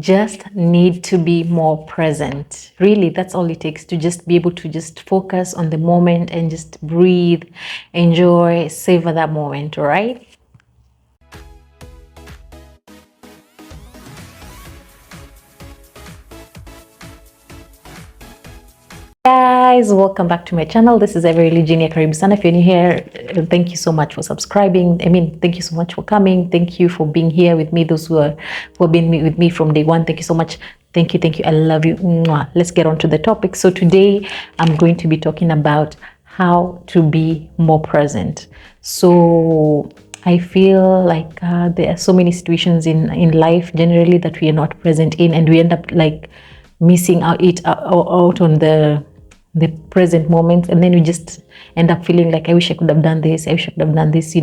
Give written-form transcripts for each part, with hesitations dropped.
just need to be more present. Really, that's all it takes, to just be able to just focus on the moment and just breathe, enjoy, savor that moment, all right? Guys, welcome back to my channel. This is Everly Junior Karibu Sana. If you're new here, thank you so much for subscribing. Thank you so much for coming. Thank you for being here with me. Those who have been with me from day one, thank you so much. Thank you. I love you. Mwah. Let's get on to the topic. So today I'm going to be talking about how to be more present. So I feel like there are so many situations in life generally that we are not present in, and we end up like missing out on the present moments, and then you just end up feeling like, I wish I could have done this, I wish I could have done this,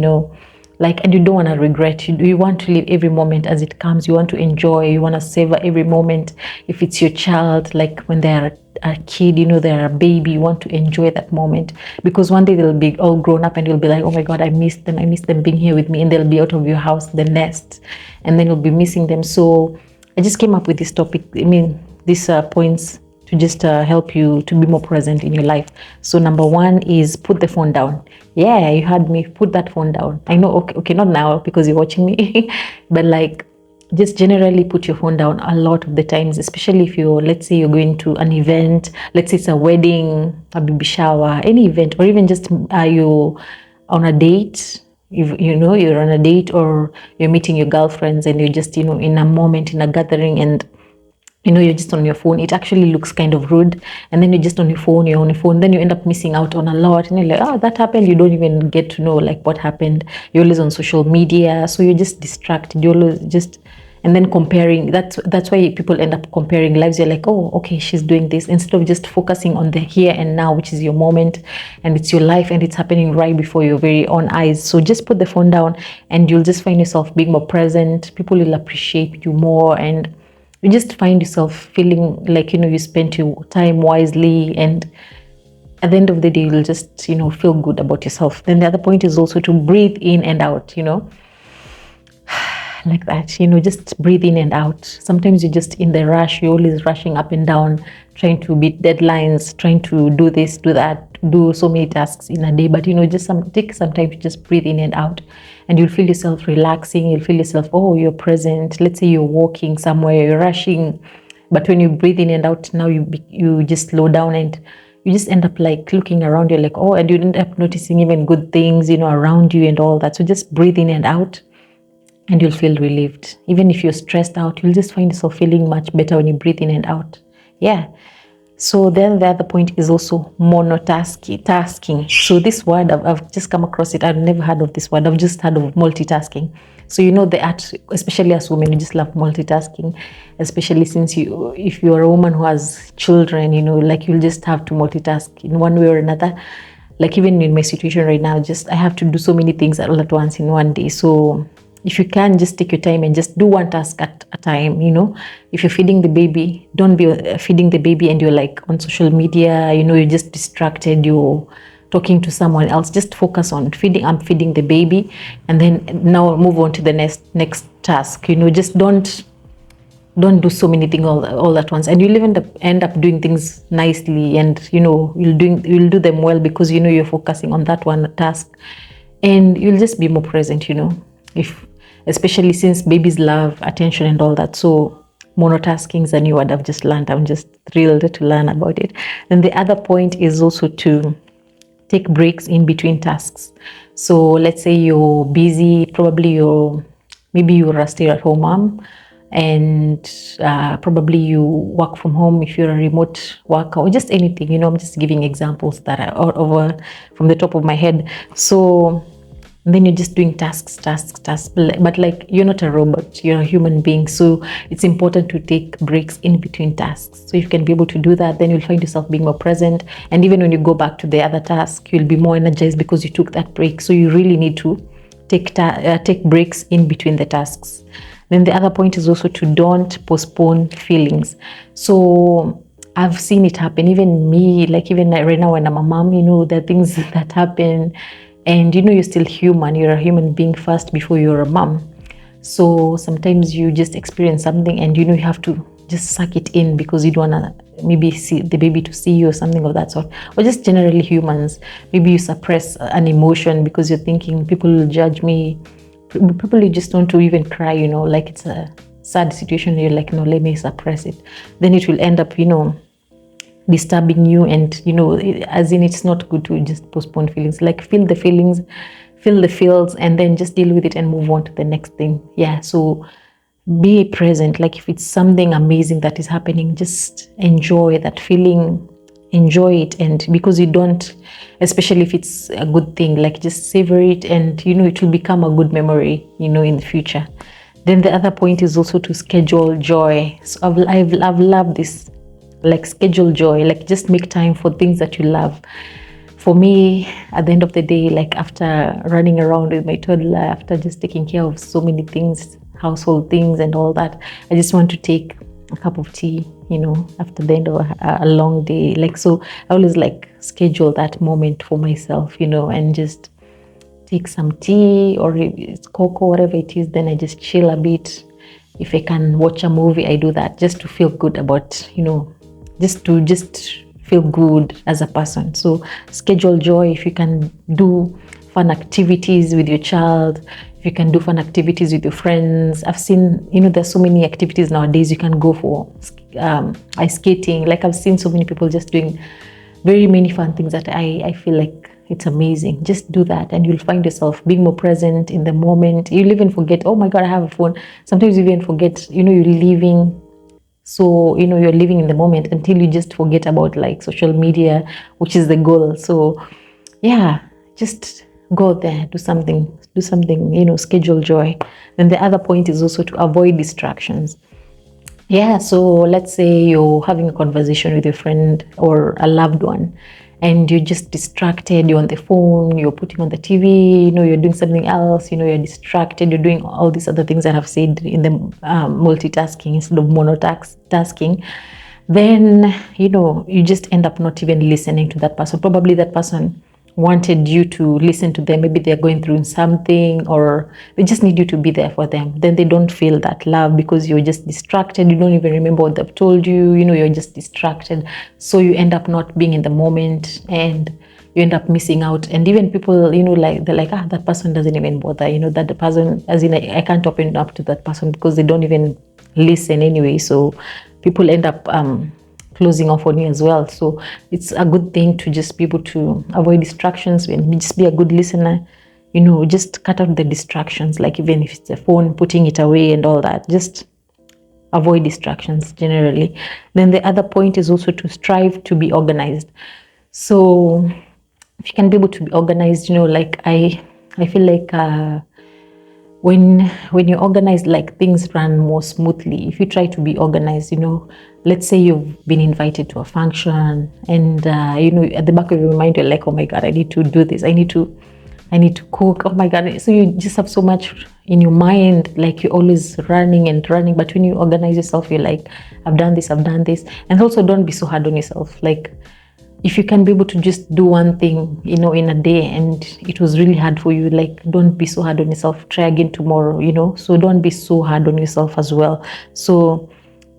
like, and you don't want to regret. You want to live every moment as it comes. You want to enjoy, you want to savor every moment. If it's your child, like when they're a kid, they're a baby, you want to enjoy that moment, because one day they'll be all grown up and you'll be like, oh my God, I miss them being here with me, and they'll be out of your house, the nest, and then you'll be missing them. So I just came up with this topic, these points to just help you to be more present in your life. So number one is put the phone down. Yeah, you heard me, put that phone down. I know, okay, not now because you're watching me, but like just generally put your phone down a lot of the times, especially if let's say you're going to an event, let's say it's a wedding, a baby shower, any event, or even just you on a date. You're on a date, or you're meeting your girlfriends, and you're just in a moment, in a gathering, and you're just on your phone. It actually looks kind of rude, and then you're just on your phone, then you end up missing out on a lot, and you're like, oh, that happened. You don't even get to know like what happened. You're always on social media, so you're just distracted. You're always just, and then comparing. That's why people end up comparing lives. You're like, oh, okay, she's doing this, instead of just focusing on the here and now, which is your moment, and it's your life, and it's happening right before your very own eyes. So just put the phone down, and you'll just find yourself being more present. People will appreciate you more, and you just find yourself feeling like, you spent your time wisely, and at the end of the day, you'll just, feel good about yourself. Then the other point is also to breathe in and out, like that, just breathe in and out. Sometimes you're just in the rush, you're always rushing up and down, trying to beat deadlines, trying to do this, do that, do so many tasks in a day. But just take some time to just breathe in and out, and you'll feel yourself relaxing. You'll feel yourself, oh, you're present. Let's say you're walking somewhere, you're rushing, but when you breathe in and out, now you just slow down, and you just end up like looking around. You're like, oh, and you end up noticing even good things around you and all that. So just breathe in and out, and you'll feel relieved. Even if you're stressed out, you'll just find yourself feeling much better when you breathe in and out. Yeah. So then the other point is also monotasking. So this word, I've just come across it. I've never heard of this word. I've just heard of multitasking. So the art, especially as women, we just love multitasking, especially since if you're a woman who has children, like you'll just have to multitask in one way or another. Like even in my situation right now, I have to do so many things all at once in one day. So if you can, just take your time and just do one task at a time. If you're feeding the baby, don't be feeding the baby and you're like on social media, you're just distracted, you're talking to someone else. Just focus on feeding. I'm feeding the baby, and then now move on to the next task. Just don't do so many things all at once, and you'll end up doing things nicely, and you'll do them well, because you're focusing on that one task, and you'll just be more present. Especially since babies love attention and all that. So monotasking is a new word I've just learned. I'm just thrilled to learn about it. And the other point is also to take breaks in between tasks. So let's say you're busy, maybe you're a stay-at-home mom, and probably you work from home if you're a remote worker, or just anything. I'm just giving examples that are over from the top of my head. So then you're just doing tasks, but like you're not a robot, you're a human being. So it's important to take breaks in between tasks. So if you can be able to do that, then you'll find yourself being more present. And even when you go back to the other task, you'll be more energized because you took that break. So you really need to take breaks in between the tasks. Then the other point is also to don't postpone feelings. So I've seen it happen, even me, like even right now when I'm a mom, there are things that happen, and you're still human. You're a human being first before you're a mom. So sometimes you just experience something and you have to just suck it in because you don't want to maybe see the baby to see you or something of that sort, or just generally humans. Maybe you suppress an emotion because you're thinking people will judge me. People you just want to even cry, like it's a sad situation. You're like, no, let me suppress it. Then it will end up, disturbing you, and as in it's not good to just postpone feelings. Like feel the feelings, feel the feels, and then just deal with it and move on to the next thing. Yeah, so be present. Like if it's something amazing that is happening, just enjoy that feeling, enjoy it. And because you don't, especially if it's a good thing, like just savor it, and it will become a good memory in the future. Then the other point is also to schedule joy. So I've loved this, like schedule joy, like just make time for things that you love. For me, at the end of the day, like after running around with my toddler, after just taking care of so many things, household things and all that, I just want to take a cup of tea, after the end of a long day. Like, so I always like schedule that moment for myself, and just take some tea, or if it's cocoa, whatever it is. Then I just chill a bit. If I can watch a movie, I do that just to feel good about, just feel good as a person. So schedule joy. If you can do fun activities with your child, if you can do fun activities with your friends. I've seen, there's so many activities nowadays. You can go for ice skating. Like I've seen so many people just doing very many fun things that I feel like it's amazing. Just do that and you'll find yourself being more present in the moment. You'll even forget, oh my God, I have a phone. Sometimes you even forget, you're leaving. So, you're living in the moment until you just forget about like social media, which is the goal. So yeah, just go there, do something, schedule joy. Then the other point is also to avoid distractions. Yeah, so let's say you're having a conversation with your friend or a loved one, and you're just distracted. You're on the phone, you're putting on the TV, you're doing something else, you're distracted, you're doing all these other things that I've said in the multitasking instead of monotasking. Then, you just end up not even listening to that person. Probably that person wanted you to listen to them. Maybe they're going through something, or they just need you to be there for them. Then they don't feel that love because you're just distracted. You don't even remember what they've told you. You're just distracted. So you end up not being in the moment, and you end up missing out. And even people, like they're like, that person doesn't even bother. That the person, as in, I can't open up to that person because they don't even listen anyway. So people end up closing off on you as well. So it's a good thing to just be able to avoid distractions and just be a good listener. Just cut out the distractions, like even if it's a phone, putting it away and all that. Just avoid distractions generally. Then the other point is also to strive to be organized. So if you can be able to be organized, like I feel like when you're organized, like things run more smoothly. If you try to be organized, let's say you've been invited to a function, and at the back of your mind you're like, oh my God, I need to do this, I need to cook, oh my God. So you just have so much in your mind, like you're always running and running. But when you organize yourself, you're like, I've done this. And also, don't be so hard on yourself. Like if you can be able to just do one thing, in a day, and it was really hard for you, like don't be so hard on yourself. Try again tomorrow, so don't be so hard on yourself as well. So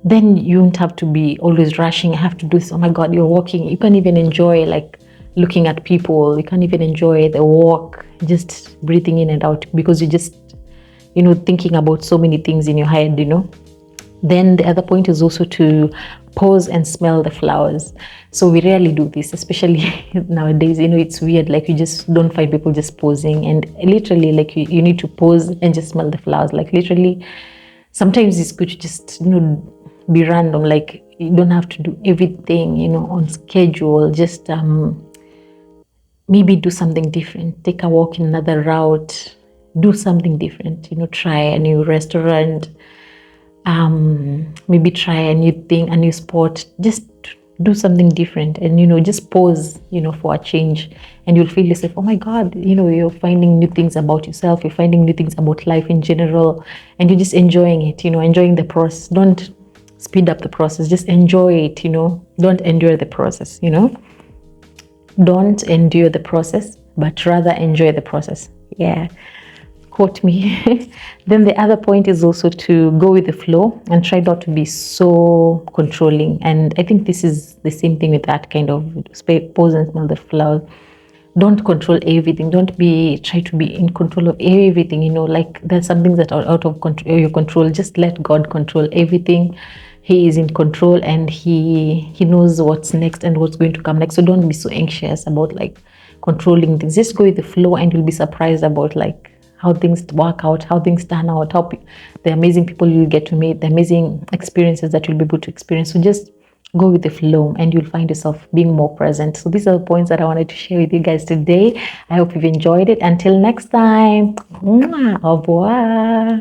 then you won't have to be always rushing. I have to do this. Oh my God, you're walking. You can't even enjoy like looking at people. You can't even enjoy the walk, just breathing in and out, because you just, thinking about so many things in your head, Then the other point is also to pause and smell the flowers. So we rarely do this, especially nowadays. It's weird. Like you just don't find people just pausing, and literally, like you need to pause and just smell the flowers. Like literally, sometimes it's good to just be random. Like you don't have to do everything on schedule. Just maybe do something different. Take a walk in another route. Do something different. Try a new restaurant. Maybe try a new thing, a new sport. Just do something different, and just pause, for a change, and you'll feel yourself, oh my God, you're finding new things about yourself, you're finding new things about life in general, and you're just enjoying it, enjoying the process. Don't speed up the process, just enjoy it. Don't endure the process. Don't endure the process, but rather enjoy the process. Yeah, quote me. Then the other point is also to go with the flow and try not to be so controlling. And I think this is the same thing with that kind of pose and smell the flowers. Don't control everything. Don't be try to be in control of everything. You know, like there's some things that are out of your control. Just let God control everything. He is in control, and he knows what's next and what's going to come next. So don't be so anxious about like controlling things. Just go with the flow, and you'll be surprised about like how things work out, how things turn out, how the amazing people you'll get to meet, the amazing experiences that you'll be able to experience. So just go with the flow, and you'll find yourself being more present. So these are the points that I wanted to share with you guys today. I hope you've enjoyed it. Until next time, au revoir.